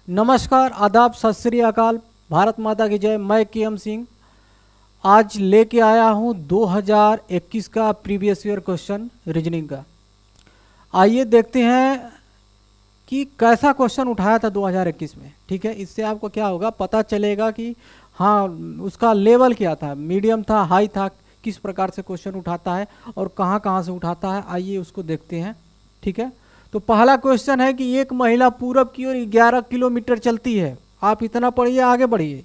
नमस्कार, आदाब, सत श्री अकाल, भारत माता की जय। मैं केएम सिंह आज लेके आया हूँ 2021 का प्रीवियस ईयर क्वेश्चन रीजनिंग का। आइए देखते हैं कि कैसा क्वेश्चन उठाया था 2021 में। ठीक है, इससे आपको क्या होगा, पता चलेगा कि हाँ उसका लेवल क्या था, मीडियम था, हाई था, किस प्रकार से क्वेश्चन उठाता है और कहाँ कहाँ से उठाता है। आइए उसको देखते हैं। ठीक है, तो पहला क्वेश्चन है कि एक महिला पूरब की ओर 11 किलोमीटर चलती है। आप इतना पढ़िए, आगे बढ़िए।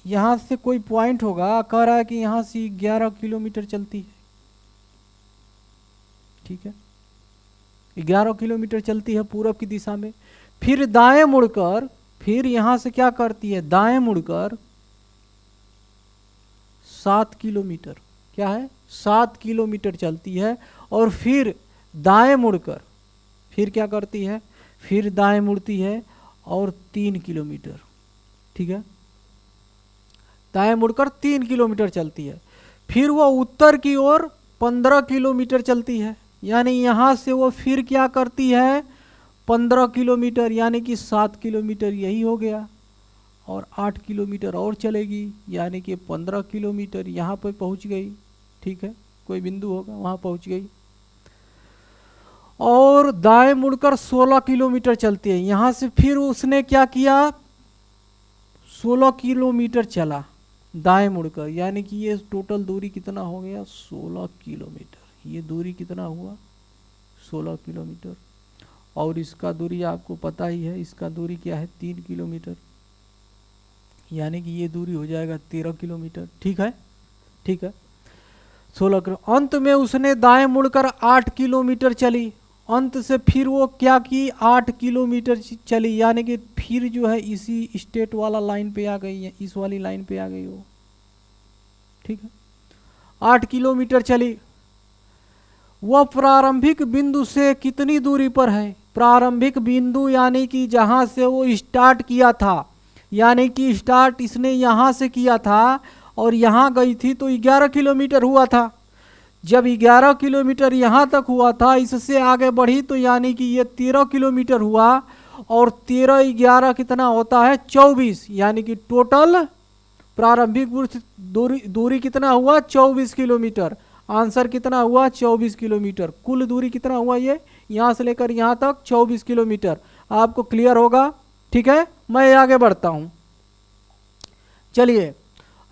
यहाँ से कोई पॉइंट होगा, कह रहा है कि यहाँ से 11 किलोमीटर चलती है। ठीक है, 11 किलोमीटर चलती है पूरब की दिशा में। फिर दाएं मुड़कर, फिर यहाँ से क्या करती है, दाएं मुड़कर 7 किलोमीटर, क्या है, 7 किलोमीटर चलती है। और फिर दाएं मुड़कर फिर क्या करती है, फिर दाएं मुड़ती है और 3 किलोमीटर। ठीक है, दाएं मुड़कर 3 किलोमीटर चलती है। फिर वो उत्तर की ओर 15 किलोमीटर चलती है, यानी यहाँ से वो फिर क्या करती है, 15 किलोमीटर, यानी कि 7 किलोमीटर यही हो गया। और 8 किलोमीटर और चलेगी, यानी कि 15 किलोमीटर यहाँ पर पहुँच गई। ठीक है, कोई बिंदु होगा वहाँ पहुँच गई। और दाएं मुड़कर 16 किलोमीटर चलती है। यहाँ से फिर उसने क्या किया, 16 किलोमीटर चला दाएं मुड़कर, यानी कि ये टोटल दूरी कितना हो गया, 16 किलोमीटर। ये दूरी कितना हुआ, 16 किलोमीटर। और इसका दूरी आपको पता ही है, इसका दूरी क्या है, 3 किलोमीटर, यानी कि ये दूरी हो जाएगा 13 किलोमीटर। ठीक है, ठीक है, 16 किलो। अंत में उसने दाएं मुड़कर 8 किलोमीटर चली। अंत से फिर वो क्या की, 8 किलोमीटर चली, यानी कि फिर जो है इसी स्टेट वाला लाइन पे आ गई है, इस वाली लाइन पे आ गई वो। ठीक है, 8 किलोमीटर चली। वह प्रारंभिक बिंदु से कितनी दूरी पर है, प्रारंभिक बिंदु यानी कि जहाँ से वो स्टार्ट किया था, यानी कि स्टार्ट इसने यहाँ से किया था और यहाँ गई थी तो 11 किलोमीटर हुआ था। जब 11 किलोमीटर यहाँ तक हुआ था, इससे आगे बढ़ी तो यानी कि ये 13 किलोमीटर हुआ। और 13 11 कितना होता है, 24, यानी कि टोटल प्रारंभिक दूरी कितना हुआ, 24 किलोमीटर। आंसर कितना हुआ, 24 किलोमीटर। कुल दूरी कितना हुआ, ये यहाँ से लेकर यहाँ तक 24 किलोमीटर। आपको क्लियर होगा। ठीक है, मैं आगे बढ़ता हूँ। चलिए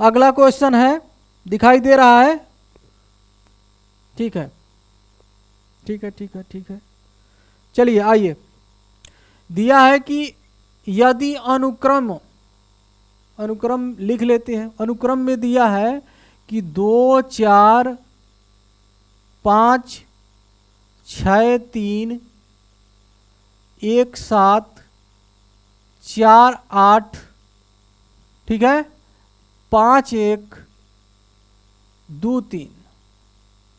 अगला क्वेश्चन है, दिखाई दे रहा है। ठीक है, ठीक है, ठीक है, ठीक है। चलिए आइए, दिया है कि यदि अनुक्रम लिख लेते हैं। अनुक्रम में दिया है कि 2 4 5 6 3 1 7 4 8, ठीक है, 5 1 2 3,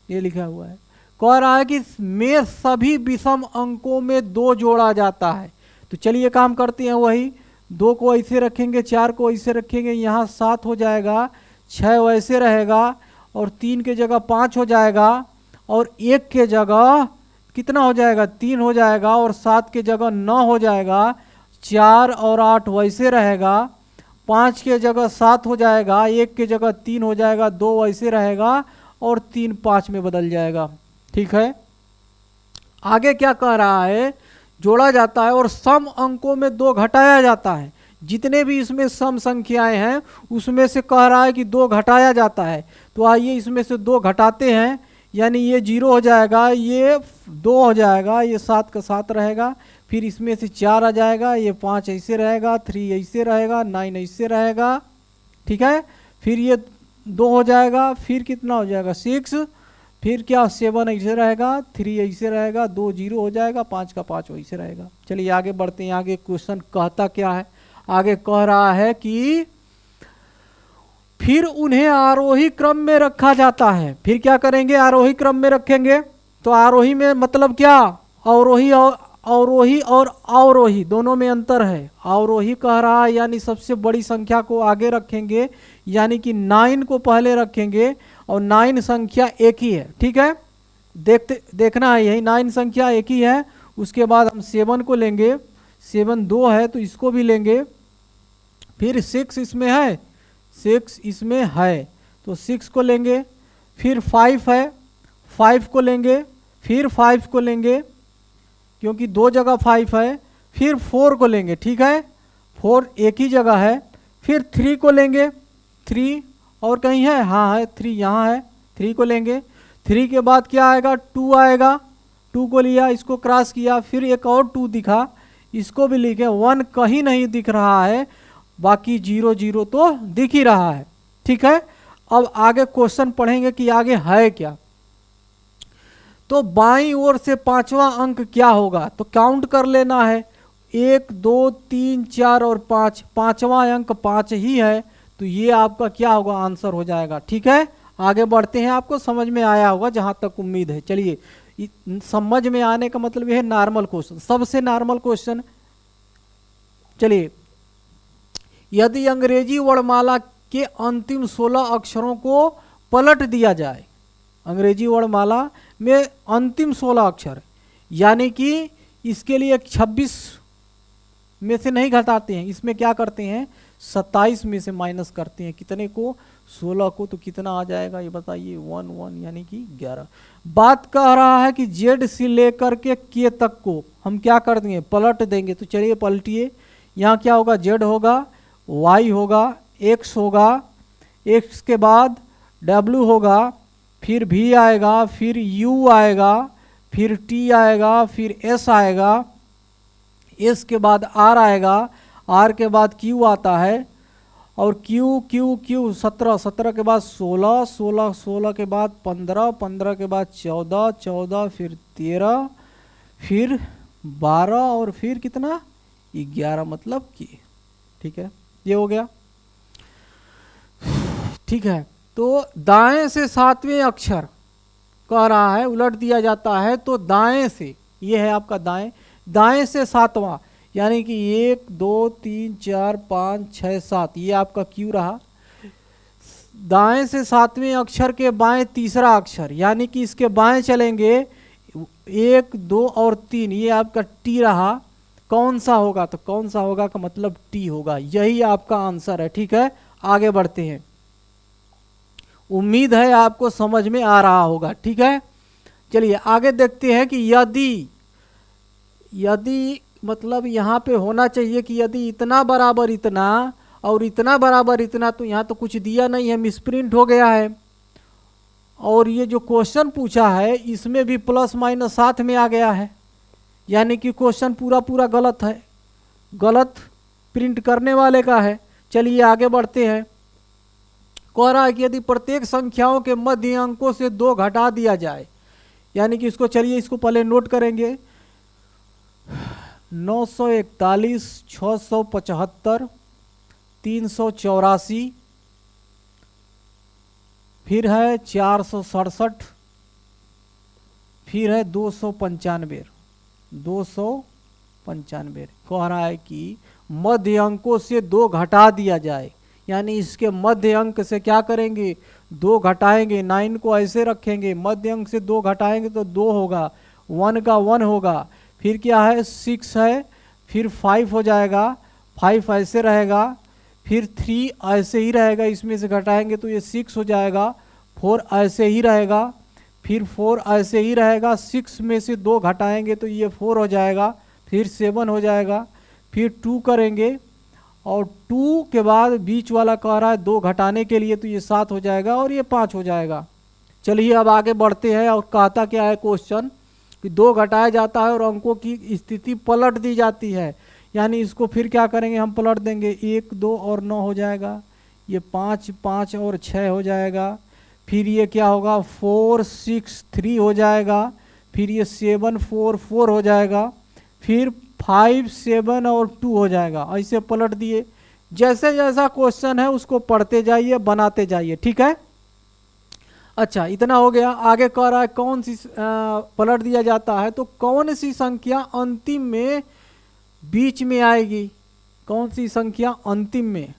ये लिखा हुआ है। कह रहा है कि में सभी विषम अंकों में 2 जोड़ा जाता है। तो चलिए काम करते हैं, वही 2 को ऐसे रखेंगे, 4 को ऐसे रखेंगे, यहाँ 7 हो जाएगा, 6 वैसे रहेगा और 3 के जगह 5 हो जाएगा और 1 के जगह कितना हो जाएगा, 3 हो जाएगा और 7 के जगह 9 हो जाएगा। 4 और 8 वैसे रहेगा, 5 के जगह 7 हो जाएगा, 1 के जगह 3 हो जाएगा, 2 वैसे रहेगा और 3 5 में बदल जाएगा। ठीक है, आगे क्या कह रहा है, जोड़ा जाता है और सम अंकों में 2 घटाया जाता है। जितने भी इसमें सम संख्याएं हैं उसमें से कह रहा है कि 2 घटाया जाता है। तो आइए इसमें से 2 घटाते हैं, यानी ये 0 हो जाएगा, ये 2 हो जाएगा, ये 7 का 7 रहेगा। फिर इसमें से 4 आ जाएगा, ये 5 ऐसे रहेगा, 3 ऐसे रहेगा, 9 ऐसे रहेगा। ठीक है, फिर ये 2 हो जाएगा, फिर कितना हो जाएगा, 6, फिर क्या 7 ऐसे रहेगा, 3 ऐसे रहेगा, 2 0 हो जाएगा, 5 का 5 वैसे रहेगा। चलिए आगे बढ़ते हैं। आगे क्वेश्चन कहता क्या है, आगे कह रहा है कि फिर उन्हें आरोही क्रम में रखा जाता है। फिर क्या करेंगे, आरोही क्रम में रखेंगे। तो आरोही में मतलब क्या, अवरोही और अवरोही दोनों में अंतर है। अवरोही कह रहा है यानी सबसे बड़ी संख्या को आगे रखेंगे, यानी कि 9 को पहले रखेंगे और 9 संख्या एक ही है। ठीक है, देखना है, यही 9 संख्या एक ही है, उसके बाद हम 7 को लेंगे, 7 2 है तो इसको भी लेंगे, फिर 6 इसमें है, 6 इसमें है तो 6 को लेंगे, फिर 5 है, 5 को लेंगे, फिर 5 को लेंगे क्योंकि 2 जगह 5 है, फिर 4 को लेंगे, ठीक है, 4 एक ही जगह है, फिर 3 को लेंगे, 3 और कहीं है, हाँ है 3 यहाँ है, 3 को लेंगे, 3 के बाद क्या आएगा, 2 आएगा, 2 को लिया, इसको क्रॉस किया, फिर एक और 2 दिखा, इसको भी लिखे, 1 कहीं नहीं दिख रहा है, बाकी 0 0 तो दिख ही रहा है, ठीक है। अब आगे क्वेश्चन पढ़ेंगे कि आगे है क्या। तो बाईं ओर से 5वां अंक क्या होगा, तो काउंट कर लेना है, 1 2 3 4 और 5, 5वां अंक 5 ही है, तो ये आपका क्या होगा, आंसर हो जाएगा, ठीक है। आगे बढ़ते हैं, आपको समझ में आया होगा जहां तक उम्मीद है। चलिए, समझ में आने का मतलब यह है नॉर्मल क्वेश्चन, सबसे नॉर्मल क्वेश्चन। चलिए, यदि अंग्रेजी वर्णमाला के अंतिम 16 अक्षरों को पलट दिया जाए, अंग्रेजी वर्णमाला में अंतिम 16 अक्षर, यानी कि इसके लिए 26 में से नहीं घटाते हैं, इसमें क्या करते हैं 27 में से माइनस करते हैं, कितने को, 16 को, तो कितना आ जाएगा ये बताइए, 1 1 यानी कि 11। बात कह रहा है कि जेड से लेकर के के तक को हम क्या कर देंगे, पलट देंगे, तो चलिए पलटिए, यहाँ क्या होगा, जेड होगा, वाई होगा, एक्स होगा, एक्स के बाद डब्ल्यू होगा, फिर भी आएगा, फिर यू आएगा, फिर टी आएगा, फिर एस आएगा, एस के बाद आर आएगा, आर के बाद क्यू आता है, और क्यू क्यू क्यू 17, 17 के बाद 16, 16 16 के बाद 15, 15 के बाद 14, 14 फिर 13, फिर 12 और फिर कितना 11, मतलब कि, ठीक है, ये हो गया, ठीक है। तो दाएं से 7वें अक्षर कह रहा है उलट दिया जाता है, तो दाएं से, ये है आपका दाएं, दाएं से 7वां, यानी कि 1 2 3 4 5 6 7, ये आपका क्यू रहा, दाएं से 7वें अक्षर के बाएं तीसरा अक्षर, यानी कि इसके बाएं चलेंगे 1 2 और 3, ये आपका टी रहा, कौन सा होगा, तो कौन सा होगा का मतलब टी होगा, यही आपका आंसर है, ठीक है। आगे बढ़ते हैं, उम्मीद है आपको समझ में आ रहा होगा, ठीक है। चलिए आगे देखते हैं कि यदि मतलब यहाँ पे होना चाहिए कि यदि इतना बराबर इतना और इतना बराबर इतना, तो यहाँ तो कुछ दिया नहीं है, मिसप्रिंट हो गया है, और ये जो क्वेश्चन पूछा है इसमें भी प्लस माइनस साथ में आ गया है, यानी कि क्वेश्चन पूरा पूरा गलत है, गलत प्रिंट करने वाले का है। चलिए आगे बढ़ते हैं, कह रहा है कि यदि प्रत्येक संख्याओं के मध्य अंकों से 2 घटा दिया जाए, यानी कि इसको, चलिए इसको पहले नोट करेंगे, 941, 675, 384, फिर है 467, फिर है 295, 295, कह रहा है कि मध्य अंकों से 2 घटा दिया जाए, यानी इसके मध्य अंक से क्या करेंगे, 2 घटाएंगे, 9 को ऐसे रखेंगे, मध्य अंक से 2 घटाएंगे तो 2 होगा, 1 का 1 होगा, फिर क्या है 6 है, फिर 5 हो जाएगा, 5 ऐसे रहेगा, फिर 3 ऐसे ही रहेगा, इसमें से घटाएंगे तो ये 6 हो जाएगा, 4 ऐसे ही रहेगा, फिर 4 ऐसे ही रहेगा, 6 में से 2 घटाएंगे तो ये 4 हो जाएगा, फिर 7 हो जाएगा, फिर 2 करेंगे, और 2 के बाद बीच वाला कह रहा है 2 घटाने के लिए, तो ये 7 हो जाएगा और ये 5 हो जाएगा। चलिए अब आगे बढ़ते हैं, और कहता क्या है क्वेश्चन कि 2 घटाया जाता है और अंकों की स्थिति पलट दी जाती है, यानी इसको फिर क्या करेंगे, हम पलट देंगे, 1 2 और 9 हो जाएगा, ये 5 5 और 6 हो जाएगा, फिर ये क्या होगा 4 6 3 हो जाएगा, फिर ये 7 4 4 हो जाएगा, फिर 5 7 और 2 हो जाएगा, ऐसे पलट दिए, जैसे जैसा क्वेश्चन है उसको पढ़ते जाइए, बनाते जाइए, ठीक है। अच्छा, इतना हो गया। आगे कह रहा है कौन सी पलट दिया जाता है, तो कौन सी संख्या अंतिम में बीच में आएगी, कौन सी संख्या अंतिम में,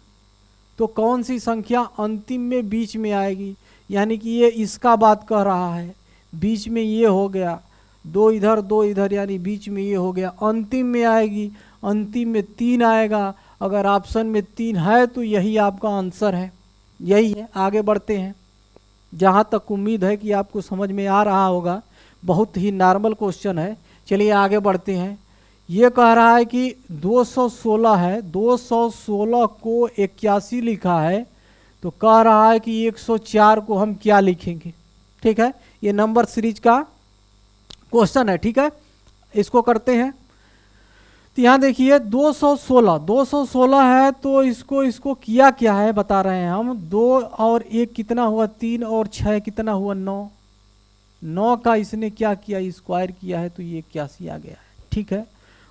तो कौन सी संख्या अंतिम में बीच में आएगी, यानी कि ये इसका बात कह रहा है, बीच में ये हो गया, 2 इधर 2 इधर, यानी बीच में ये हो गया। अंतिम में आएगी, अंतिम में 3 आएगा। अगर ऑप्शन में 3 है तो यही आपका आंसर है, यही है। आगे बढ़ते हैं। जहाँ तक उम्मीद है कि आपको समझ में आ रहा होगा, बहुत ही नॉर्मल क्वेश्चन है। चलिए आगे बढ़ते हैं। ये कह रहा है कि 216 है, 216 को 81 लिखा है, तो कह रहा है कि 104 को हम क्या लिखेंगे। ठीक है, ये नंबर सीरीज का क्वेश्चन है। ठीक है, इसको करते हैं। तो यहाँ देखिए 216 है, तो इसको किया क्या है बता रहे हैं हम। 2 और 1 कितना हुआ, 3 और 6 कितना हुआ, 9। 9 का इसने क्या किया, स्क्वायर किया है, तो ये 81 आ गया है। ठीक है,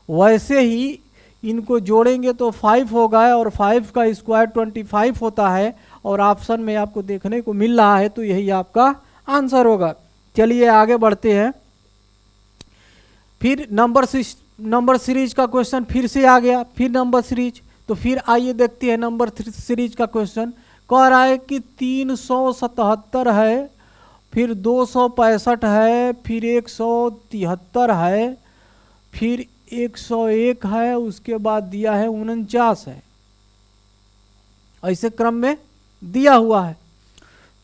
वैसे ही इनको जोड़ेंगे तो 5 होगा, और 5 का स्क्वायर 25 होता है, और ऑप्शन में आपको देखने को मिल रहा है, तो यही आपका आंसर होगा। चलिए आगे बढ़ते हैं। फिर नंबर सीरीज का क्वेश्चन फिर से आ गया, फिर नंबर सीरीज। तो फिर आइए देखते हैं नंबर सीरीज का क्वेश्चन। कह रहा है कि 377 है, फिर 265 है, फिर 173 है, फिर 101 है, उसके बाद दिया है 49 है। ऐसे क्रम में दिया हुआ है।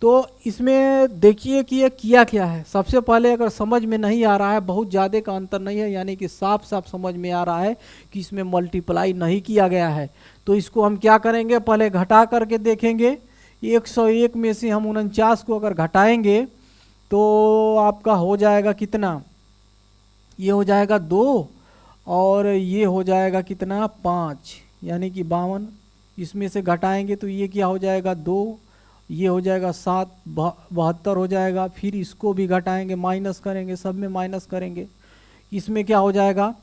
तो इसमें देखिए कि ये किया क्या है। सबसे पहले अगर समझ में नहीं आ रहा है, बहुत ज़्यादा का अंतर नहीं है, यानी कि साफ साफ समझ में आ रहा है कि इसमें मल्टीप्लाई नहीं किया गया है, तो इसको हम क्या करेंगे, पहले घटा करके देखेंगे। 101 में से हम 49 को अगर घटाएंगे तो आपका हो जाएगा कितना, ये हो जाएगा 2, और ये हो जाएगा कितना 5, यानी कि 52। इसमें से घटाएंगे तो ये क्या हो जाएगा 2, ये हो जाएगा 7, 72 हो जाएगा। फिर इसको भी घटाएंगे, माइनस करेंगे, सब में माइनस करेंगे। इसमें क्या हो जाएगा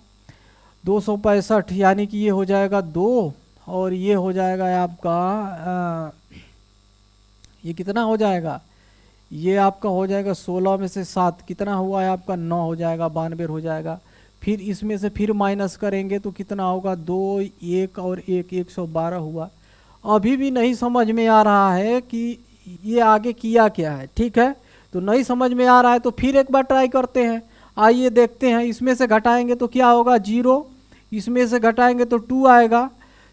265, यानी कि ये हो जाएगा 2, और ये हो जाएगा आपका ये कितना हो जाएगा, ये आपका हो जाएगा 16 में से 7 कितना हुआ है आपका 9 हो जाएगा, 92 हो जाएगा। फिर इसमें से फिर माइनस करेंगे तो कितना होगा 2, 1 और 1, 112 हुआ। अभी भी नहीं समझ में आ रहा है कि ये आगे किया क्या है। ठीक है, तो नहीं समझ में आ रहा है तो फिर एक बार ट्राई करते हैं। आइए देखते हैं। इसमें से घटाएंगे तो क्या होगा 0, इसमें से घटाएंगे तो 2 आएगा,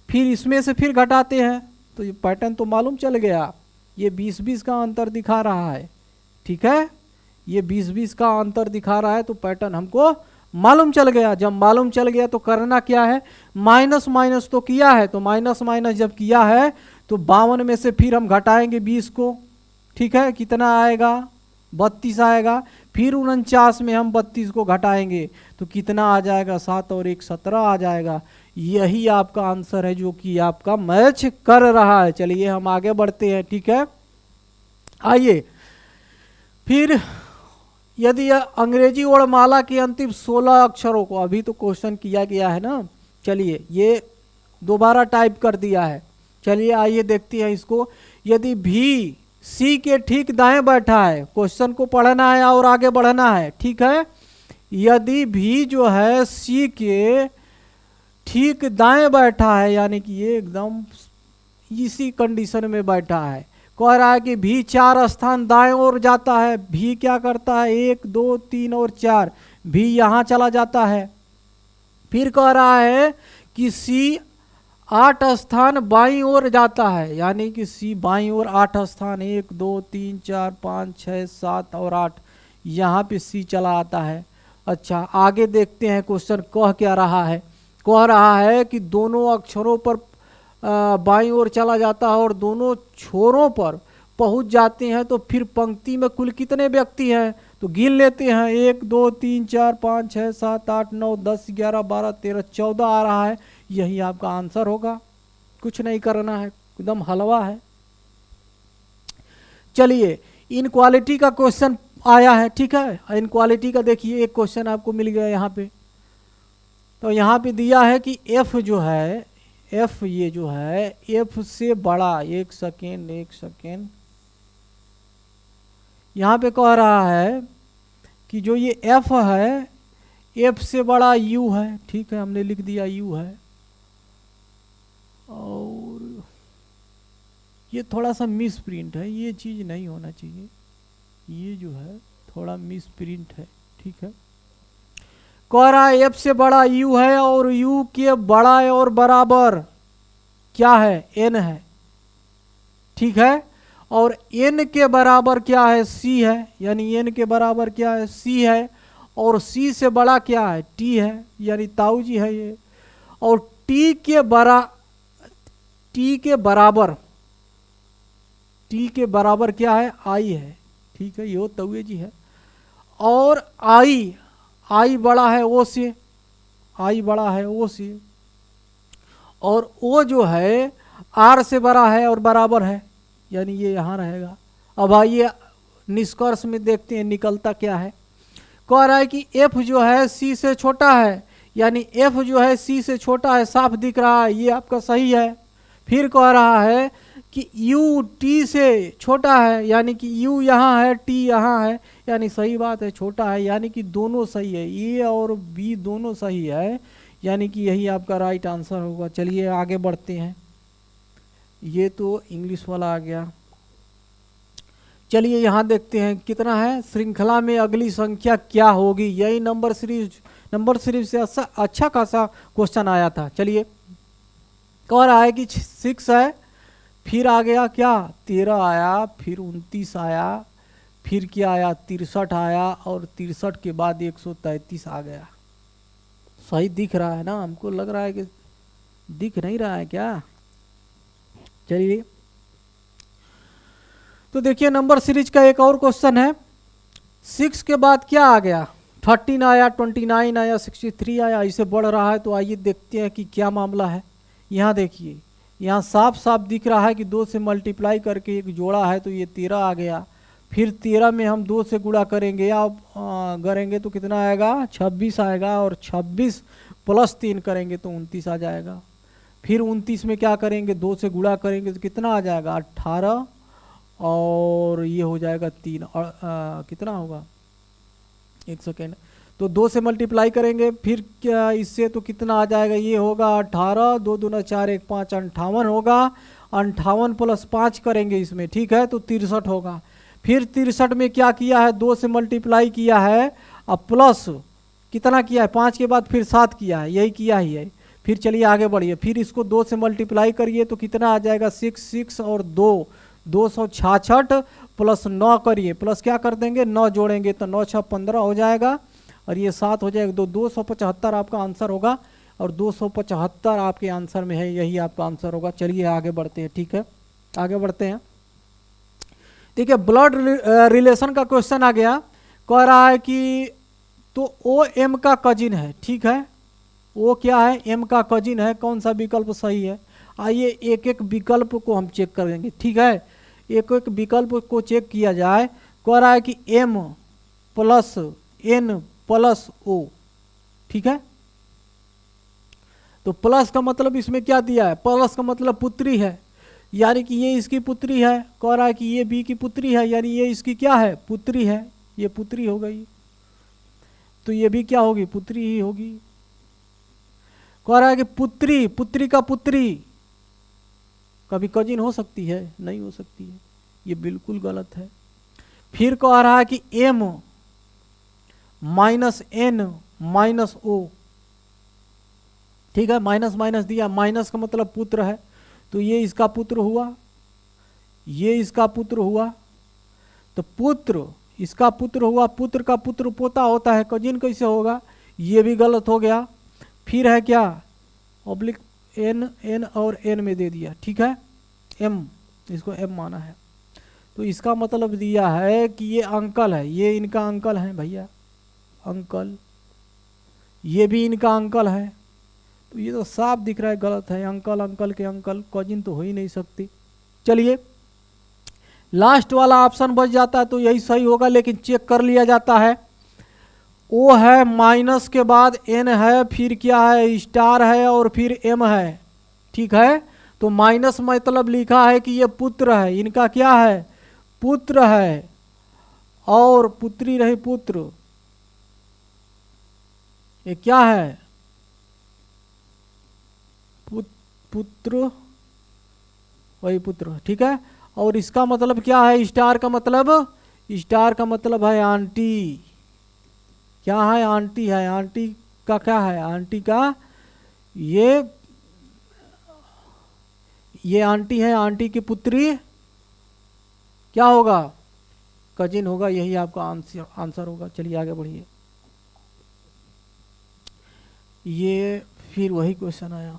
फिर इसमें से फिर घटाते हैं तो ये पैटर्न तो मालूम चल गया। ये 20-20 का अंतर दिखा रहा है। ठीक है, ये 20-20 का अंतर दिखा रहा है, तो पैटर्न हमको मालूम चल गया। जब मालूम चल गया तो करना क्या है, माइनस माइनस तो किया है, तो माइनस माइनस जब किया है तो 52 में से फिर हम घटाएंगे 20 को। ठीक है, कितना आएगा 32 आएगा। फिर 49 में हम 32 को घटाएंगे तो कितना आ जाएगा 7 और 1 17 आ जाएगा। यही आपका आंसर है जो कि आपका मैच कर रहा है। चलिए हम आगे बढ़ते हैं। ठीक है, आइए फिर यदि अंग्रेजी वर्णमाला के अंतिम 16 अक्षरों को, अभी तो क्वेश्चन किया गया है ना, चलिए ये दोबारा टाइप कर दिया है। चलिए आइए देखते हैं इसको। यदि भी सी के ठीक दाएं बैठा है, क्वेश्चन को पढ़ना है और आगे बढ़ना है। ठीक है, यदि भी जो है सी के ठीक दाएं बैठा है, यानी कि ये एकदम इसी कंडीशन में बैठा है। कह रहा है कि भी 4 स्थान दाएं ओर जाता है। भी क्या करता है 1, 2, 3 और 4, भी यहाँ चला जाता है। फिर कह रहा है कि सी 8 स्थान बाईं ओर जाता है, यानी कि सी बाईं ओर 8 स्थान 1, 2, 3, 4, 5, 6, 7 और 8, यहाँ पे सी चला आता है। अच्छा आगे देखते हैं क्वेश्चन कह क्या रहा है। कह रहा है कि दोनों अक्षरों पर बाईं ओर चला जाता है और दोनों छोरों पर पहुंच जाते हैं, तो फिर पंक्ति में कुल कितने व्यक्ति हैं, तो गिन लेते हैं 1, 2, 3, 4, 5, 6, 7, 8, 9, 10, 11, 12, 13, 14 आ रहा है। यही आपका आंसर होगा, कुछ नहीं करना है, एकदम हलवा है। चलिए इनक्वालिटी का क्वेश्चन आया है। ठीक है, इनक्वालिटी का देखिए एक क्वेश्चन आपको मिल गया यहाँ पे। तो यहाँ पे दिया है कि एफ जो है, एफ ये जो है एफ से बड़ा, एक सेकेंड, यहाँ पे कह रहा है कि जो ये एफ है, एफ से बड़ा यू है। ठीक है, हमने लिख दिया यू है, और ये थोड़ा सा मिस प्रिंट है, ये चीज़ नहीं होना चाहिए, ये जो है थोड़ा मिस प्रिंट है। ठीक है, कह रहा है एफ से बड़ा यू है और यू के बड़ा और बराबर क्या है, एन है, ठीक है। और एन के बराबर क्या है, सी है, यानी एन के बराबर क्या है, सी है। और सी से बड़ा क्या है, टी है, यानी ताऊ जी है ये। और टी के बराबर क्या है, आई है, ठीक है, यो तवे जी है। और आई बड़ा है ओ से, आई बड़ा है ओ से। और ओ जो है आर से बड़ा है और बराबर है, यानी ये यहाँ रहेगा। अब आइए निष्कर्ष में देखते हैं निकलता क्या है। कह रहा है कि एफ जो है सी से छोटा है, यानी एफ जो है सी से छोटा है, साफ दिख रहा है, ये आपका सही है। फिर कह रहा है कि यू टी से छोटा है, यानी कि यू यहाँ है, टी यहाँ है, यानी सही बात है, छोटा है, यानी कि दोनों सही है, ए और बी दोनों सही है, यानी कि यही आपका राइट आंसर होगा। चलिए आगे बढ़ते हैं। ये तो इंग्लिश वाला आ गया। चलिए यहाँ देखते हैं कितना है, श्रृंखला में अगली संख्या क्या होगी। यही नंबर सीरीज से अच्छा खासा क्वेश्चन आया था। चलिए कह रहा है कि 6 है, फिर आ गया क्या 13 आया, फिर 29 आया, फिर क्या आया 63 आया, और 63 के बाद 133 आ गया। सही दिख रहा है ना, हमको लग रहा है कि दिख नहीं रहा है क्या। चलिए तो देखिए नंबर सीरीज का एक और क्वेश्चन है। 6 के बाद क्या आ गया, 13 आया, 29 आया, 63 आया, इसे बढ़ रहा है। तो आइए देखते हैं कि क्या मामला है। यहाँ देखिए, यहाँ साफ साफ दिख रहा है कि 2 से मल्टीप्लाई करके एक जोड़ा है, तो ये 13 आ गया। फिर 13 में हम 2 से गुणा करेंगे या करेंगे तो कितना आएगा, 26 आएगा। और 26 प्लस 3 करेंगे तो 29 आ जाएगा। फिर 29 में क्या करेंगे, 2 से गुणा करेंगे तो कितना आ जाएगा, 18, और ये हो जाएगा 3, और कितना होगा, 1 सेकेंड, तो 2 से मल्टीप्लाई करेंगे फिर क्या इससे, तो कितना आ जाएगा, ये होगा 18, 2 दूना 4 1 5 58 होगा। 58 प्लस 5 करेंगे इसमें, ठीक है, तो 63 होगा। फिर 63 में क्या किया है, 2 से मल्टीप्लाई किया है, अब प्लस कितना किया है, 5 के बाद फिर 7 किया है, यही किया ही है। फिर चलिए आगे बढ़िए, फिर इसको 2 से मल्टीप्लाई करिए तो कितना आ जाएगा, 6 और 2 266 प्लस 9 करिए, प्लस क्या कर देंगे 9 जोड़ेंगे तो 9 6 15 हो जाएगा, और ये 7 हो जाएगा। 275 आपका आंसर होगा, और 275 आपके आंसर में है, यही आपका आंसर होगा। चलिए आगे बढ़ते हैं, ठीक है, आगे बढ़ते हैं। देखिए ब्लड रिलेशन का क्वेश्चन आ गया। कह रहा है कि तो ओ एम का कजिन है, ठीक है, वो क्या है, एम का कजिन है, कौन सा विकल्प सही है। आइए एक एक विकल्प को हम चेक करेंगे, ठीक है, एक एक विकल्प को चेक किया जाए। कह रहा है कि M plus N plus O, ठीक है, तो प्लस का मतलब इसमें क्या दिया है, प्लस का मतलब पुत्री है, यानी कि ये इसकी पुत्री है। कह रहा है कि ये बी की पुत्री है, यानी ये इसकी क्या है, पुत्री है, ये पुत्री हो गई, तो ये भी क्या होगी, पुत्री ही होगी। कह रहा है कि पुत्री का पुत्री कभी कजिन हो सकती है, नहीं हो सकती है, ये बिल्कुल गलत है। फिर कह रहा है कि M minus N minus O, ठीक है, माइनस माइनस दिया, माइनस का मतलब पुत्र है, तो ये इसका पुत्र हुआ, ये इसका पुत्र हुआ, तो पुत्र इसका पुत्र हुआ, पुत्र का पुत्र पोता होता है, कजिन कैसे होगा, ये भी गलत हो गया। फिर है क्या, ऑब्लिक एन और एन में दे दिया, ठीक है, एम, इसको एम माना है, तो इसका मतलब दिया है कि ये अंकल है, ये इनका अंकल है भैया, अंकल, ये भी इनका अंकल है, तो ये तो साफ दिख रहा है गलत है, अंकल अंकल के अंकल कजिन तो हो ही नहीं सकती। चलिए लास्ट वाला ऑप्शन बच जाता है तो यही सही होगा, लेकिन चेक कर लिया जाता है। ओ है, माइनस के बाद एन है, फिर क्या है, स्टार है, और फिर एम है, ठीक है, तो माइनस मतलब लिखा है कि ये पुत्र है, इनका क्या है, पुत्र है, और पुत्री रही पुत्र, ये क्या है, पुत्र, वही पुत्र, ठीक है। और इसका मतलब क्या है, स्टार का मतलब है आंटी, क्या है, आंटी है, आंटी का क्या है, आंटी का, ये आंटी है, आंटी की पुत्री क्या होगा, कजिन होगा। यही आपका आंसर होगा। चलिए आगे बढ़िए। ये फिर वही क्वेश्चन आया,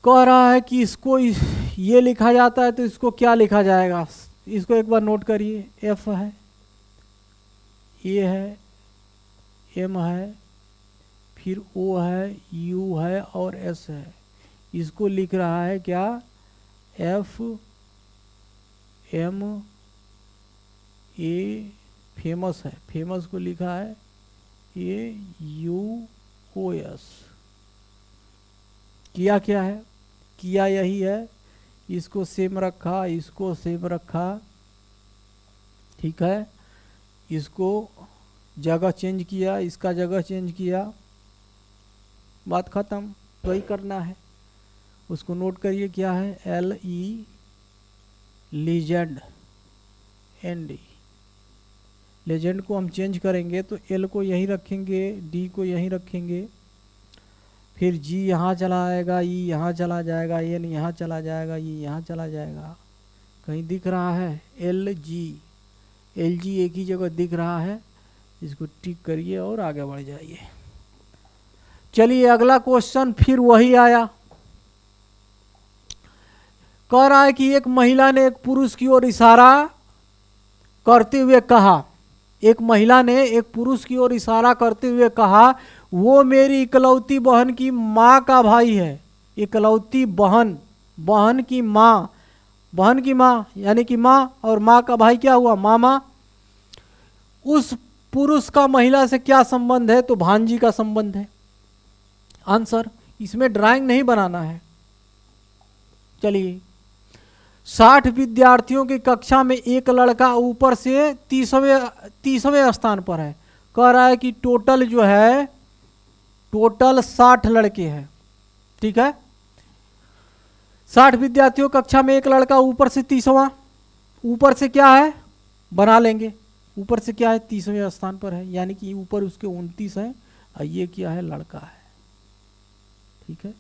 कह रहा है कि इसको ये लिखा जाता है तो इसको क्या लिखा जाएगा। इसको एक बार नोट करिए। एफ है, ए है, एम है, फिर ओ है, यू है और एस है। इसको लिख रहा है क्या, एफ एम ए, फेमस है, फेमस को लिखा है ए यू ओ एस। किया क्या है, किया यही है, इसको सेम रखा, इसको सेम रखा, ठीक है। इसको जगह चेंज किया, इसका जगह चेंज किया, बात खत्म। वही करना है। उसको नोट करिए क्या है, L E legend, N D. Legend को हम चेंज करेंगे तो एल को यहीं रखेंगे, डी को यहीं रखेंगे, फिर जी यहाँ चला आएगा, ई यहाँ चला जाएगा, एन यहाँ चला जाएगा, ई यहाँ चला जाएगा। कहीं दिख रहा है एल जी, एल जी एक ही जगह दिख रहा है। इसको टिक करिए और आगे बढ़ जाइए। चलिए अगला क्वेश्चन फिर वही आया। कह रहा है कि एक महिला ने एक पुरुष की ओर इशारा करते हुए कहा, एक महिला ने एक पुरुष की ओर इशारा करते हुए कहा, वो मेरी इकलौती बहन की माँ का भाई है। इकलौती बहन, बहन की माँ, बहन की माँ यानी कि माँ, और माँ का भाई क्या हुआ, मामा। उस पुरुष का महिला से क्या संबंध है, तो भांजी का संबंध है। आंसर, इसमें ड्राइंग नहीं बनाना है। चलिए, 60 विद्यार्थियों की कक्षा में एक लड़का ऊपर से 30वें स्थान पर है। कह रहा है कि टोटल जो है, टोटल 60 लड़के हैं, ठीक है। 60 विद्यार्थियों कक्षा में एक लड़का ऊपर से 30वां, ऊपर से क्या है बना लेंगे, ऊपर से क्या है 30वें स्थान पर है, यानी कि ऊपर उसके 29 है और ये क्या है, लड़का है, ठीक है।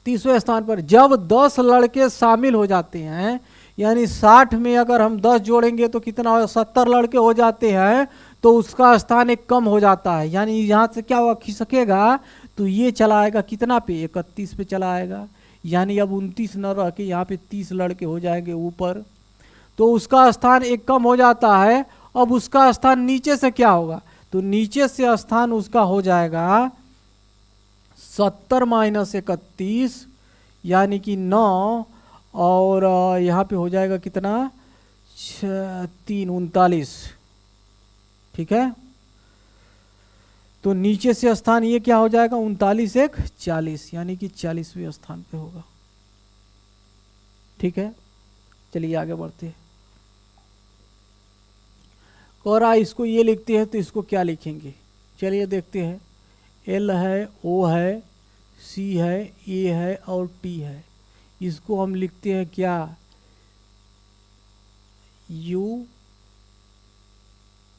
30वें स्थान पर जब 10 लड़के शामिल हो जाते हैं, यानी 60 में अगर हम 10 जोड़ेंगे तो कितना हो, 70 लड़के हो जाते हैं, तो उसका स्थान एक कम हो जाता है। यानी यहाँ से क्या होगा, खिसकेगा तो ये चला आएगा कितना पे, 31 पे चला आएगा। यानी अब 29 न रह के यहाँ पे 30 लड़के हो जाएंगे ऊपर, तो उसका स्थान एक कम हो जाता है। अब उसका स्थान नीचे से क्या होगा, तो नीचे से स्थान उसका हो जाएगा 70 - 31 यानी कि 9, और यहाँ पे हो जाएगा कितना, 3 39, ठीक है। तो नीचे से स्थान ये क्या हो जाएगा, 39 1 40, यानी कि 40वें स्थान पे होगा, ठीक है। चलिए आगे बढ़ते हैं। और इसको ये लिखते हैं तो इसको क्या लिखेंगे, चलिए देखते हैं। एल है, ओ है, सी है, ए है और टी है। इसको हम लिखते हैं क्या, यू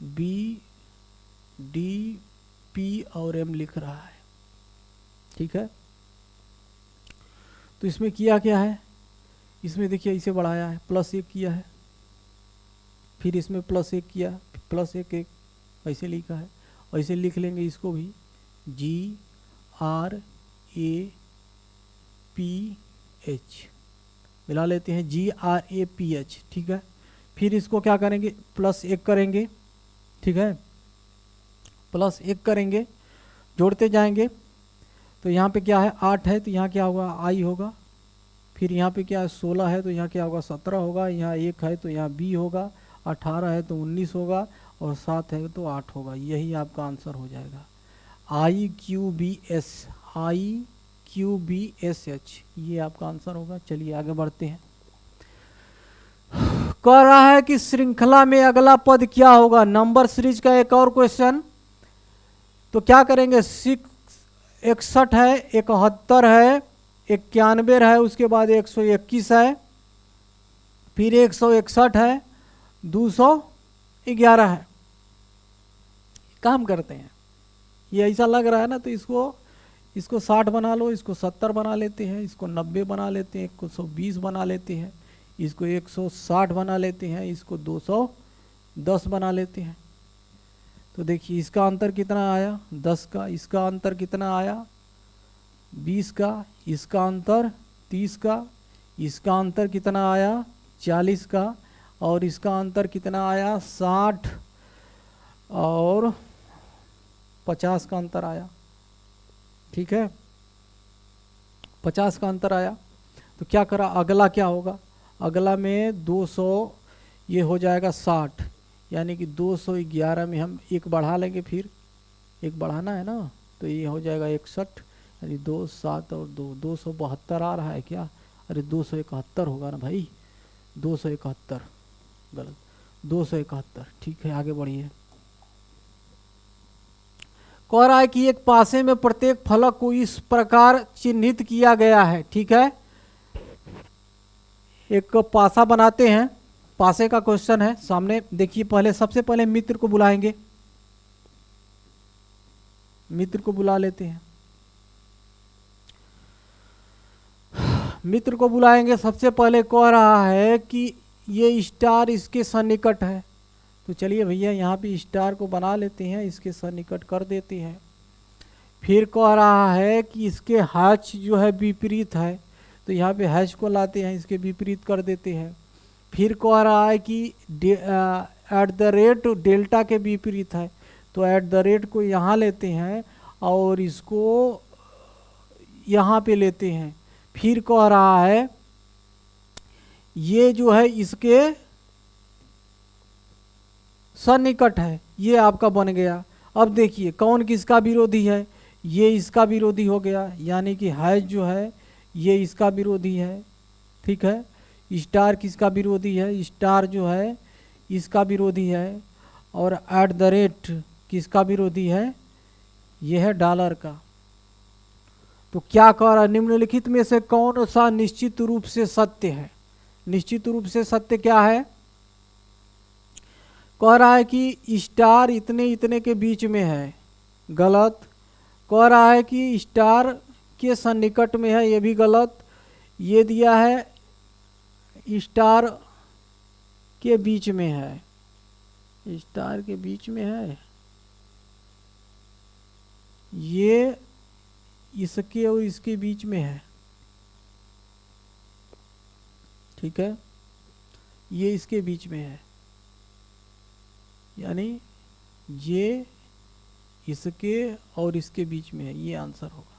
बी डी पी और एम लिख रहा है, ठीक है। तो इसमें किया क्या है, इसमें देखिए इसे बढ़ाया है, +1 किया है, फिर इसमें +1 किया, +1 1 ऐसे लिखा है। ऐसे लिख लेंगे इसको भी, GRAPH मिला लेते हैं, GRAPH, ठीक है। फिर इसको क्या करेंगे, +1 करेंगे, ठीक है, +1 करेंगे, जोड़ते जाएंगे। तो यहाँ पे क्या है, 8 है तो यहाँ क्या होगा, I होगा। फिर यहाँ पे क्या है, 16 है तो यहाँ क्या होगा, 17 होगा। यहाँ 1 है तो यहाँ B होगा, 18 है तो 19 होगा, और 7 है तो 8 होगा। यही आपका आंसर हो जाएगा, IQBSH, ये आपका आंसर होगा। चलिए आगे बढ़ते हैं। कह रहा है कि श्रृंखला में अगला पद क्या होगा, नंबर सीरीज का एक और क्वेश्चन। तो क्या करेंगे, 61 है, 71 है, 91 है, उसके बाद 121 है, फिर 161 है, 211 है। काम करते हैं। ये ऐसा लग रहा है ना, तो इसको 60 बना लो, इसको 70 बना लेते हैं, इसको 90 बना लेते हैं, 120 बना लेते हैं, इसको 160 बना लेते हैं, इसको 210 बना लेते हैं। तो देखिए इसका अंतर कितना आया 10 का, इसका अंतर कितना आया 20 का, इसका अंतर 30 का, इसका अंतर कितना आया 40 का, और इसका अंतर कितना आया 60 और 50 का अंतर आया। ठीक है, 50 का अंतर आया। तो क्या करा, अगला क्या होगा, अगला में 200 ये हो जाएगा 60, यानी कि 211 में हम एक बढ़ा लेंगे, फिर एक बढ़ाना है ना, तो ये हो जाएगा 61, यानी 2 7 और 2 272 आ रहा है क्या, अरे 271 होगा ना भाई, 271 गलत, 271। ठीक है, आगे बढ़िए। कह रहा है कि एक पासे में प्रत्येक फलक को इस प्रकार चिन्हित किया गया है। ठीक है, एक पासा बनाते हैं, पासे का क्वेश्चन है सामने। देखिए पहले, सबसे पहले मित्र को बुलाएंगे, मित्र को बुला लेते हैं, मित्र को बुलाएंगे। सबसे पहले कह रहा है कि ये स्टार इसके सन्निकट है, तो चलिए भैया यहाँ पे स्टार को बना लेते हैं, इसके सन्निकट कर देते हैं। फिर कह रहा है कि इसके हैच जो है विपरीत है, तो यहाँ पे हैच को लाते हैं, इसके विपरीत कर देते हैं। फिर कह रहा है कि एट द रेट डेल्टा के विपरीत है, तो एट द रेट को यहाँ लेते हैं और इसको यहाँ पे लेते हैं। फिर कह रहा है ये जो है इसके सन्निकट है, ये आपका बन गया। अब देखिए कौन किसका विरोधी है, ये इसका विरोधी हो गया, यानी कि हैच जो है ये इसका विरोधी है। ठीक है, स्टार किसका विरोधी है, स्टार जो है इसका विरोधी है, और एट द रेट किसका विरोधी है, ये है डॉलर का। तो क्या कह रहा है, निम्नलिखित में से कौन सा निश्चित रूप से सत्य है। निश्चित रूप से सत्य क्या है, कह रहा है कि स्टार इतने इतने के बीच में है, गलत। कह रहा है कि स्टार के सन्निकट में है, ये भी गलत। ये दिया है स्टार के बीच में है, स्टार के बीच में है, ये इसके और इसके बीच में है। ठीक है, ये इसके बीच में है, यानी ये इसके और इसके बीच में है, ये आंसर होगा।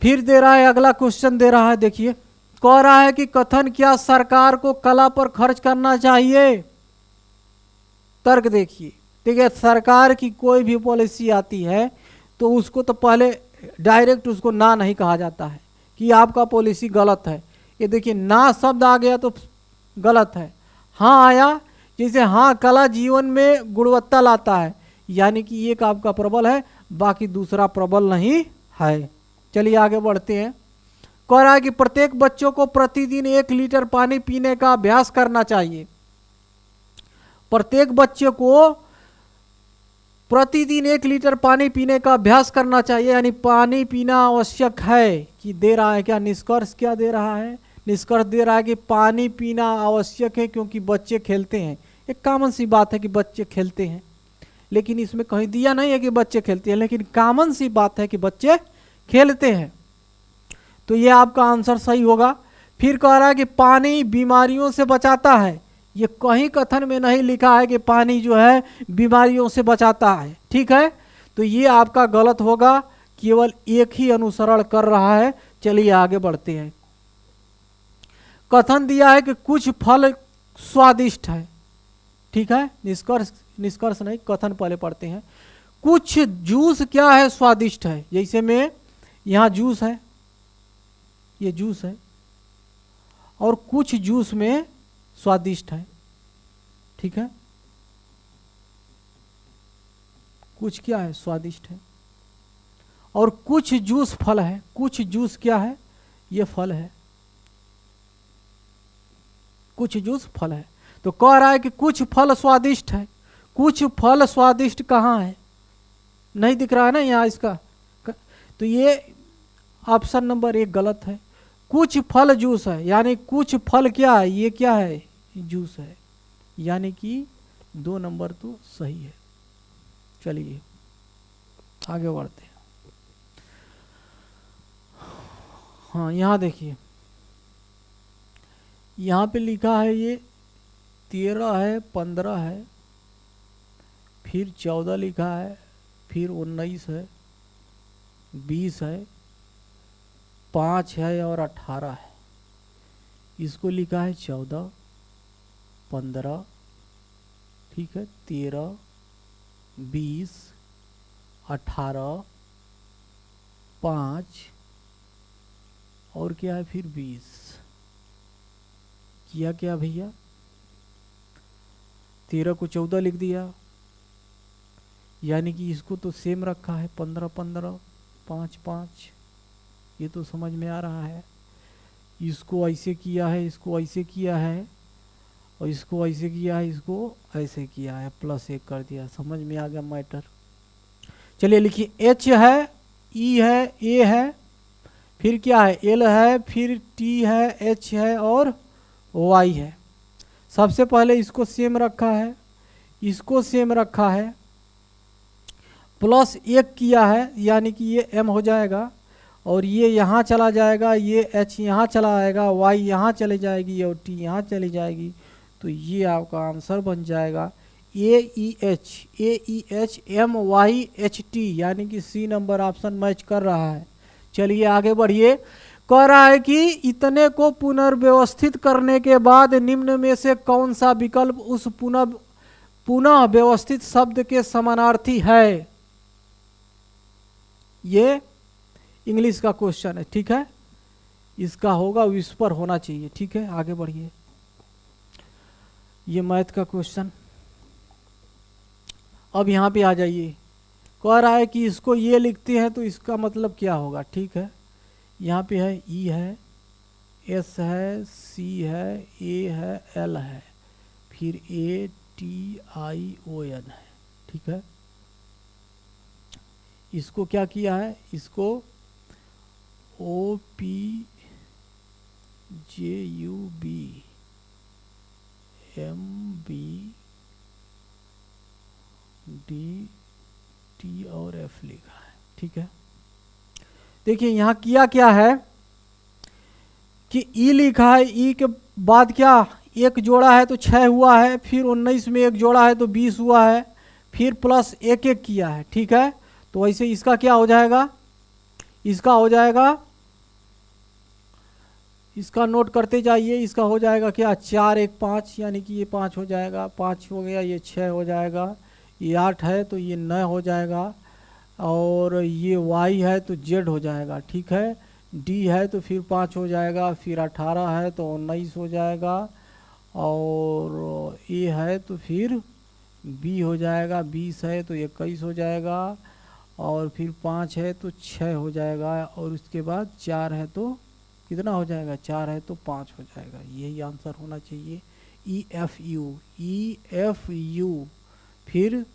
फिर दे रहा है, अगला क्वेश्चन दे रहा है, देखिए कह रहा है कि कथन, क्या सरकार को कला पर खर्च करना चाहिए। तर्क देखिए, देखिए सरकार की कोई भी पॉलिसी आती है तो उसको तो पहले डायरेक्ट उसको ना नहीं कहा जाता है कि आपका पॉलिसी गलत है। ये देखिए ना शब्द आ गया तो गलत है, हाँ आया, जैसे हाँ कला जीवन में गुणवत्ता लाता है, यानी कि एक आपका प्रबल है, बाकी दूसरा प्रबल नहीं है। चलिए आगे बढ़ते हैं। कह रहा है कि प्रत्येक बच्चों को प्रतिदिन 1 लीटर पानी पीने का अभ्यास करना चाहिए। प्रत्येक बच्चे को प्रतिदिन 1 लीटर पानी पीने का अभ्यास करना चाहिए, यानी पानी पीना आवश्यक है। कि दे रहा है क्या, निष्कर्ष क्या दे रहा है, निष्कर्ष दे रहा है कि पानी पीना आवश्यक है क्योंकि बच्चे खेलते हैं। एक कॉमन सी बात है कि बच्चे खेलते हैं, लेकिन इसमें कहीं दिया नहीं है कि बच्चे खेलते हैं, लेकिन कॉमन सी बात है कि बच्चे खेलते हैं, तो ये आपका आंसर सही होगा। फिर कह रहा है कि पानी बीमारियों से बचाता है। ये कहीं कथन में नहीं लिखा है कि पानी जो है बीमारियों से बचाता है। ठीक है, तो ये आपका गलत होगा, केवल एक ही अनुसरण कर रहा है। चलिए आगे बढ़ते हैं। कथन दिया है कि कुछ फल स्वादिष्ट है। ठीक है, निष्कर्ष नहीं, कथन पहले पढ़ते हैं। कुछ जूस क्या है, स्वादिष्ट है। जैसे में यहाँ जूस है, ये जूस है, और कुछ जूस में स्वादिष्ट है। ठीक है, कुछ क्या है, स्वादिष्ट है, और कुछ जूस फल है। कुछ जूस क्या है, ये फल है, कुछ जूस फल है। तो कह रहा है कि कुछ फल स्वादिष्ट है। कुछ फल स्वादिष्ट कहाँ है? नहीं दिख रहा है ना यहाँ इसका। तो ये ऑप्शन नंबर 1 गलत है। कुछ फल जूस है, यानी कुछ फल क्या है? ये क्या है? जूस है, यानी कि 2 नंबर तो सही है। चलिए आगे बढ़ते हैं। हाँ यहाँ देखिए, यहाँ पे लिखा है ये 13 है, 15 है, फिर 14 लिखा है, फिर 19 है, 20 है, 5 है और 18 है। इसको लिखा है 14, 15, ठीक है, 13, 20, 18, 5 और क्या है फिर 20। किया क्या भैया? 13 को 14 लिख दिया, यानी कि इसको तो सेम रखा है 15 15, 5 5। ये तो समझ में आ रहा है। इसको ऐसे किया है, इसको ऐसे किया है, और इसको ऐसे किया है, इसको ऐसे किया है, +1 कर दिया। समझ में आ गया मैटर। चलिए लिखिए, H है, E है, A है, फिर क्या है? L है, फिर T है, H है और Y है। सबसे पहले इसको सेम रखा है, इसको सेम रखा है, +1 किया है, यानी कि ये M हो जाएगा, और ये यहाँ चला जाएगा, ये H यहाँ चला आएगा, Y यहाँ चले जाएगी और T यहाँ चली जाएगी। तो ये आपका आंसर बन जाएगा AEH यानी कि C नंबर ऑप्शन मैच कर रहा है। चलिए आगे बढ़िए। कह रहा है कि इतने को पुनर्व्यवस्थित करने के बाद निम्न में से कौन सा विकल्प उस पुनः व्यवस्थित शब्द के समानार्थी है? ये इंग्लिश का क्वेश्चन है, ठीक है। इसका होगा विस्पर होना चाहिए, ठीक है। आगे बढ़िए। ये मैथ का क्वेश्चन। अब यहाँ पे आ जाइए। कह रहा है कि इसको ये लिखते हैं तो इसका मतलब क्या होगा, ठीक है। यहाँ पे है E है, S है, C है, A है, L है, फिर ATION है, ठीक है। इसको क्या किया है? इसको OPJUBMBD और F लिखा है, ठीक है। देखिए यहाँ किया क्या है कि E लिखा है, E के बाद क्या 1 जोड़ा है तो 6 हुआ है, फिर 19 में 1 जोड़ा है तो 20 हुआ है, फिर +1 किया है, ठीक है। तो वैसे इसका क्या हो जाएगा? इसका हो जाएगा, इसका नोट करते जाइए। इसका हो जाएगा क्या? 4 1 5, यानी कि ये 5 हो जाएगा, 5 हो गया, ये 6 हो जाएगा, ये 8 है तो ये 9 हो जाएगा, और ये Y है तो Z हो जाएगा, ठीक है। D है तो फिर 5 हो जाएगा, फिर 18 है तो 19 हो जाएगा, और A है तो फिर B हो जाएगा, 20 है तो 21 हो जाएगा, और फिर 5 है तो 6 हो जाएगा, और उसके बाद 4 है तो कितना हो जाएगा? 4 है तो 5 हो जाएगा। यही आंसर होना चाहिए। EFU, फिर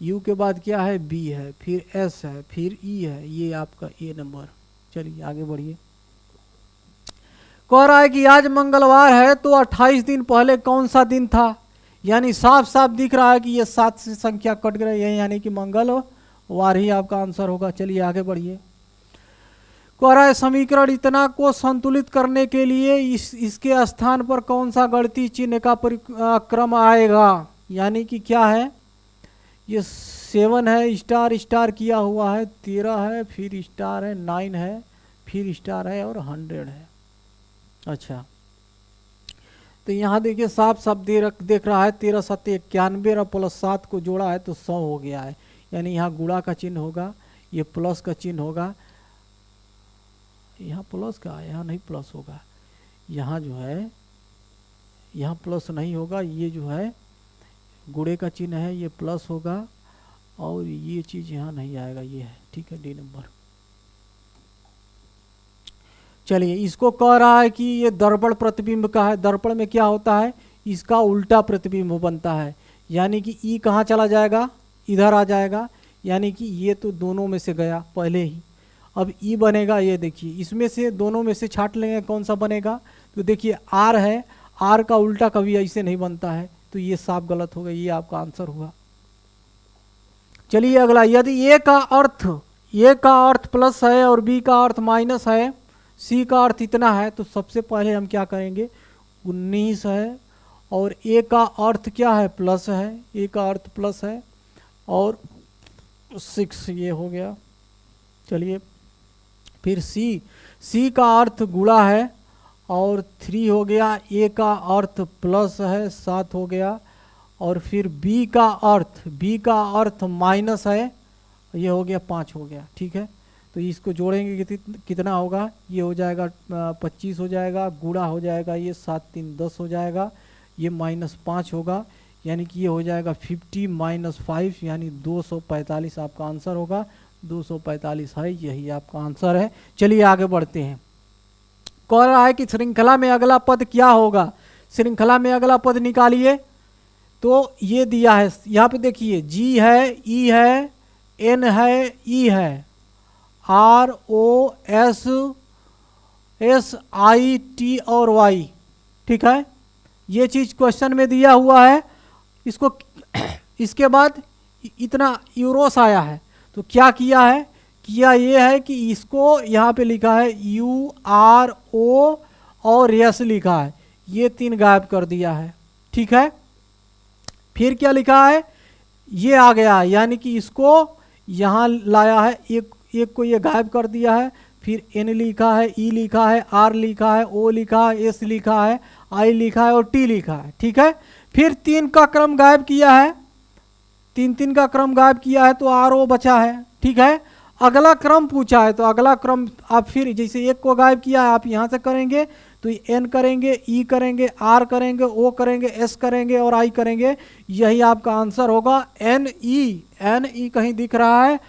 U के बाद क्या है? B है, फिर S है, फिर E है, ये आपका A नंबर। चलिए आगे बढ़िए। कह रहा है कि आज मंगलवार है तो 28 दिन पहले कौन सा दिन था? यानी साफ साफ दिख रहा है कि ये 7 से संख्या कट गई है, यानी कि मंगलवार ही आपका आंसर होगा। चलिए आगे बढ़िए। कह रहा है समीकरण इतना को संतुलित करने के लिए इसके स्थान पर कौन सा गणितीय चिन्ह का क्रम आएगा? यानी कि क्या है? ये 7 है, स्टार स्टार किया हुआ है, 13 है, फिर स्टार है, 9 है, फिर स्टार है और 100 है। अच्छा, तो यहाँ देखिए साफ साफ देख रहा है 13 7 91 और +7 को जोड़ा है तो 100 हो गया है। यानी यहाँ गुणा का चिन्ह होगा, ये प्लस का चिन्ह होगा। यहाँ प्लस का, यहाँ नहीं प्लस होगा, यहाँ जो है यहाँ प्लस नहीं होगा, ये जो है गुणे का चिन्ह है, ये प्लस होगा, और ये चीज़ यहाँ नहीं आएगा, ये है, ठीक है, D नंबर। चलिए इसको कह रहा है कि ये दर्पण प्रतिबिंब का है। दर्पण में क्या होता है? इसका उल्टा प्रतिबिंब बनता है, यानी कि ई कहाँ चला जाएगा, इधर आ जाएगा, यानी कि ये तो दोनों में से गया पहले ही। अब ई बनेगा, ये देखिए इसमें से दोनों में से छांट लेंगे कौन सा बनेगा, तो देखिए आर है, आर का उल्टा कभी ऐसे नहीं बनता है, तो ये साफ गलत होगा, ये आपका आंसर हुआ। चलिए अगला, यदि ए का अर्थ प्लस है और बी का अर्थ माइनस है, सी का अर्थ इतना है, तो सबसे पहले हम क्या करेंगे, 19 है और ए का अर्थ क्या है, प्लस है, ए का अर्थ प्लस है और 6 ये हो गया। चलिए फिर सी का अर्थ गुणा है और 3 हो गया, ए का अर्थ प्लस है 7 हो गया, और फिर बी का अर्थ माइनस है, ये हो गया 5 हो गया। ठीक है, तो इसको जोड़ेंगे कितना होगा, ये हो जाएगा 25 हो जाएगा, गुणा हो जाएगा ये 7 3 10 हो जाएगा, ये -5 होगा, यानी कि ये हो जाएगा 50 - 5 यानी 245 आपका आंसर होगा। 245 है, यही आपका आंसर है। चलिए आगे बढ़ते हैं। कह रहा है कि श्रृंखला में अगला पद क्या होगा, श्रृंखला में अगला पद निकालिए। तो ये दिया है, यहाँ पे देखिए जी है, ई है, एन है, ई है, ROSSIT और Y। ठीक है, ये चीज़ क्वेश्चन में दिया हुआ है। इसको इसके बाद इतना यूरोस आया है, तो क्या किया है, किया ये है कि इसको यहाँ पे लिखा है URO और S लिखा है, ये 3 गायब कर दिया है। ठीक है, फिर क्या लिखा है, ये आ गया, यानी कि इसको यहाँ लाया है, एक को ये गायब कर दिया है, फिर N लिखा है, E लिखा है, R लिखा है, O लिखा है, S लिखा है, I लिखा है और T लिखा है। ठीक है, फिर 3 का क्रम गायब किया है, 3 का क्रम गायब किया है, तो RO बचा है। ठीक है, अगला क्रम पूछा है, तो अगला क्रम आप फिर जैसे एक को गायब किया है आप यहाँ से करेंगे, तो N करेंगे, E करेंगे, R करेंगे, O करेंगे, S करेंगे और I करेंगे, यही आपका आंसर होगा। NE कहीं दिख रहा है,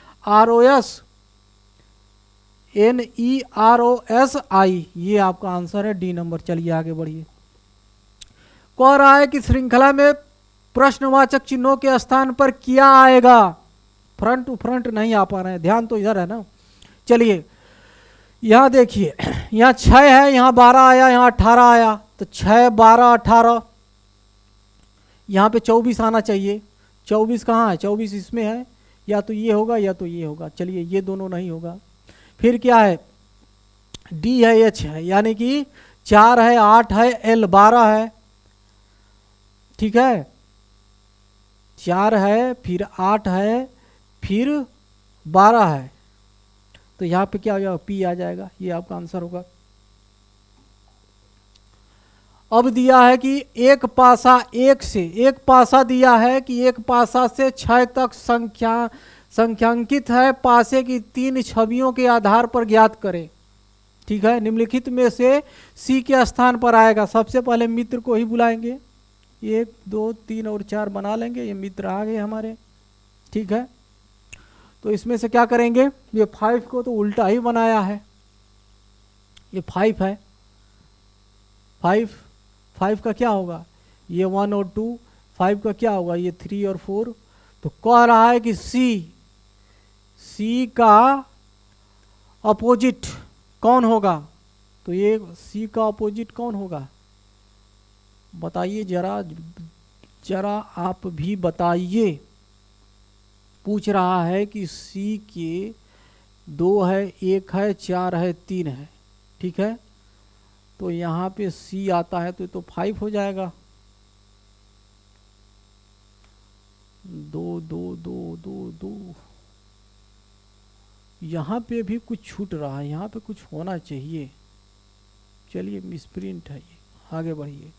NEROSI, ये आपका आंसर है, डी नंबर। चलिए आगे बढ़िए। कह रहा है कि श्रृंखला में प्रश्नवाचक चिन्हों के स्थान पर क्या आएगा, फ्रंट टू फ्रंट नहीं आ पा रहे हैं, ध्यान तो इधर है ना। चलिए यहाँ देखिए, यहाँ 6 है, यहाँ 12 आया, यहाँ 18 आया, तो 6 12 18, यहाँ पे 24 आना चाहिए। 24 कहाँ है, 24 इसमें है, या तो ये होगा या तो ये होगा। चलिए ये दोनों नहीं होगा। फिर क्या है, डी है, एच है, यानी कि 4 है, 8 है, एल 12 है। ठीक है, 4 है, फिर 8 है, फिर 12 है, तो यहाँ पे क्या हो जाएगा, पी आ जाएगा, ये आपका आंसर होगा। अब दिया है कि एक पासा दिया है कि एक पासा से 6 तक संख्यांकित है, पासे की 3 छवियों के आधार पर ज्ञात करें। ठीक है, निम्नलिखित में से सी के स्थान पर आएगा। सबसे पहले मित्र को ही बुलाएंगे, 1 2 3 और 4 बना लेंगे, ये मित्र आ गए हमारे। ठीक है, तो इसमें से क्या करेंगे, ये 5 को तो उल्टा ही बनाया है, ये 5 है, 5 का क्या होगा, ये 1 और 2, 5 का क्या होगा, ये 3 और 4। तो कह रहा है कि सी का अपोजिट कौन होगा, तो ये सी का अपोजिट कौन होगा, बताइए जरा आप भी बताइए। पूछ रहा है कि सी के 2 है, 1 है, 4 है, 3 है। ठीक है, तो यहाँ पे सी आता है तो 5 हो जाएगा, 2 2 2 2 2। यहाँ पे भी कुछ छूट रहा है, यहाँ पे कुछ होना चाहिए। चलिए मिसप्रिंट है ये, आगे बढ़िए।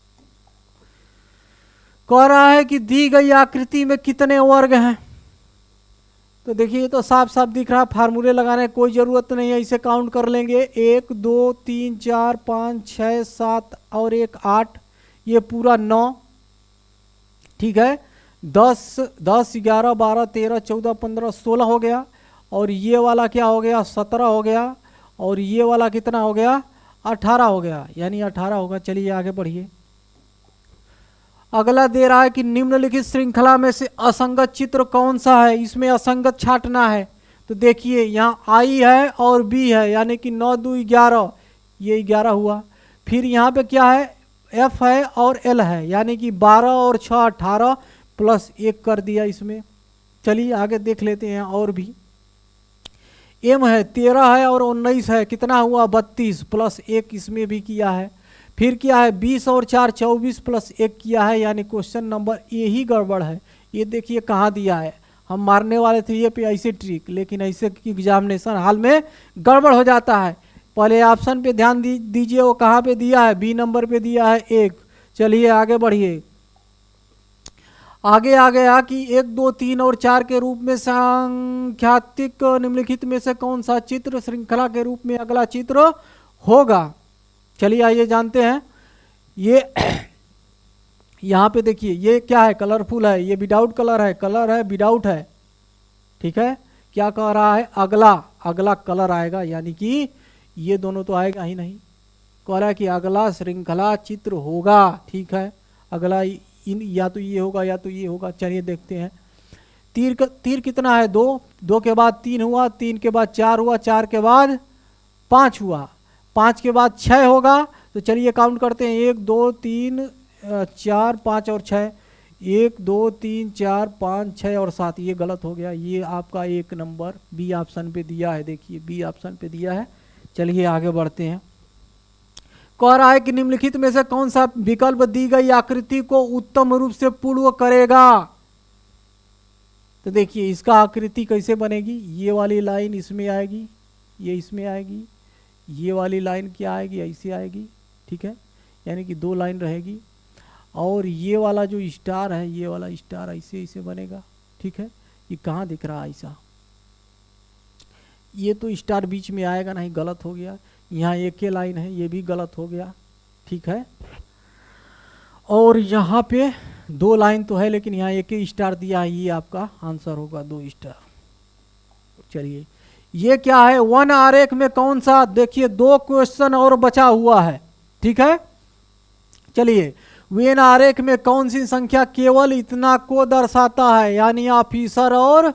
कह रहा है कि दी गई आकृति में कितने वर्ग हैं, तो देखिए ये तो साफ साफ दिख रहा है, फार्मूले लगाने की कोई ज़रूरत नहीं है, इसे काउंट कर लेंगे, 1 2 3 4 5 6 7 और 1 8, ये पूरा 9। ठीक है, 10 11 12 13 14 15 16 हो गया, और ये वाला क्या हो गया, 17 हो गया, और ये वाला कितना हो गया, 18 हो गया, यानी 18 होगा। चलिए आगे बढ़िए। अगला दे रहा है कि निम्नलिखित श्रृंखला में से असंगत चित्र कौन सा है, इसमें असंगत छांटना है। तो देखिए यहाँ आई है और बी है, यानी कि 9 2 11, ये 11 हुआ। फिर यहाँ पे क्या है, एफ है और एल है, यानी कि 12 और 6 18 प्लस 1 कर दिया इसमें। चलिए आगे देख लेते हैं और भी। एम है 13 है और 19 है, कितना हुआ 32 प्लस 1 इसमें भी किया है। फिर क्या है 20 और 4 24 प्लस 1 किया है, यानी क्वेश्चन नंबर ए ही गड़बड़ है। ये देखिए कहाँ दिया है, हम मारने वाले थे ये पे ऐसे ट्रिक, लेकिन ऐसे एग्जामिनेशन हाल में गड़बड़ हो जाता है। पहले ऑप्शन पे ध्यान दीजिए, वो कहाँ पे दिया है, बी नंबर पे दिया है 1। चलिए आगे बढ़िए। आगे आ गया कि 1 2 3 और 4 के रूप में सांख्यातिक निम्नलिखित में से कौन सा चित्र श्रृंखला के रूप में अगला चित्र होगा। चलिए आइए जानते हैं। ये यहाँ पे देखिए ये क्या है, कलरफुल है, ये विदाउट कलर है, कलर है विदाउट है, ठीक है। क्या कह रहा है, अगला कलर आएगा, यानी कि ये दोनों तो आएगा ही नहीं। कह रहा है कि अगला श्रृंखला चित्र होगा, ठीक है। अगला या तो ये होगा या तो ये होगा। चलिए देखते हैं। तीर कितना है, 2, 2 के बाद 3 हुआ, 3 के बाद 4 हुआ, 4 के बाद 5 हुआ, 5 के बाद 6 होगा। तो चलिए काउंट करते हैं, 1 2 3 4 5 और 6, 1 2 3 4 5 6 और 7। ये गलत हो गया, ये आपका 1 नंबर बी ऑप्शन पे दिया है, देखिए बी ऑप्शन पे दिया है। चलिए आगे बढ़ते हैं। कह रहा है कि निम्नलिखित में से कौन सा विकल्प दी गई आकृति को उत्तम रूप से पूर्ण करेगा। तो देखिए इसका आकृति कैसे बनेगी, ये वाली लाइन इसमें आएगी, ये इसमें आएगी, ये वाली लाइन क्या आएगी, ऐसे आएगी, ठीक है, यानी कि 2 लाइन रहेगी। और ये वाला जो स्टार है, ये वाला स्टार ऐसे ऐसे बनेगा, ठीक है। ये कहाँ दिख रहा है ऐसा, ये तो स्टार बीच में आएगा नहीं, गलत हो गया। यहाँ एक ही लाइन है, ये भी गलत हो गया, ठीक है। और यहाँ पे 2 लाइन तो है, लेकिन यहाँ एक ही स्टार दिया है, ये आपका आंसर होगा 2 स्टार। चलिए ये क्या है, 1 आरेख में कौन सा, देखिए 2 क्वेश्चन और बचा हुआ है, ठीक है। चलिए वेन आरेख में कौन सी संख्या केवल इतना को दर्शाता है, यानी ऑफिसर और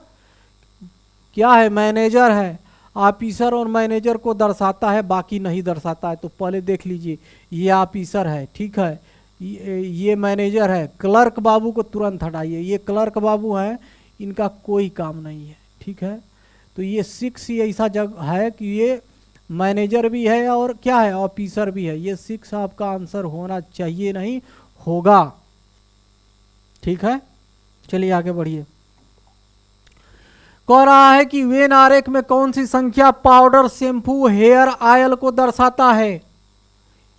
क्या है, मैनेजर है, ऑफिसर और मैनेजर को दर्शाता है, बाकी नहीं दर्शाता है। तो पहले देख लीजिए, ये ऑफिसर है, ठीक है, ये मैनेजर है। क्लर्क बाबू को तुरंत हटाइए, ये क्लर्क बाबू हैं, इनका कोई काम नहीं है, ठीक है। तो ये 6 ही ऐसा जगह है कि ये मैनेजर भी है और क्या है, ऑफिसर भी है। ये 6 आपका आंसर होना चाहिए, नहीं होगा, ठीक है। चलिए आगे बढ़िए। कह रहा है कि वेन आरेख में कौन सी संख्या पाउडर, शैम्पू, हेयर ऑयल को दर्शाता है,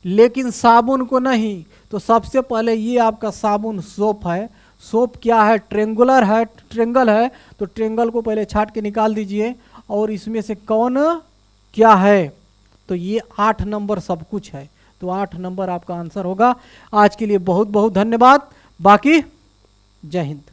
लेकिन साबुन को नहीं। तो सबसे पहले ये आपका साबुन सोप है। सोप क्या है, ट्रेंगुलर है, ट्रेंगल है, तो ट्रेंगल को पहले छाट के निकाल दीजिए। और इसमें से कौन क्या है, तो ये 8 नंबर सब कुछ है, तो 8 नंबर आपका आंसर होगा। आज के लिए बहुत बहुत धन्यवाद, बाकी जय हिंद।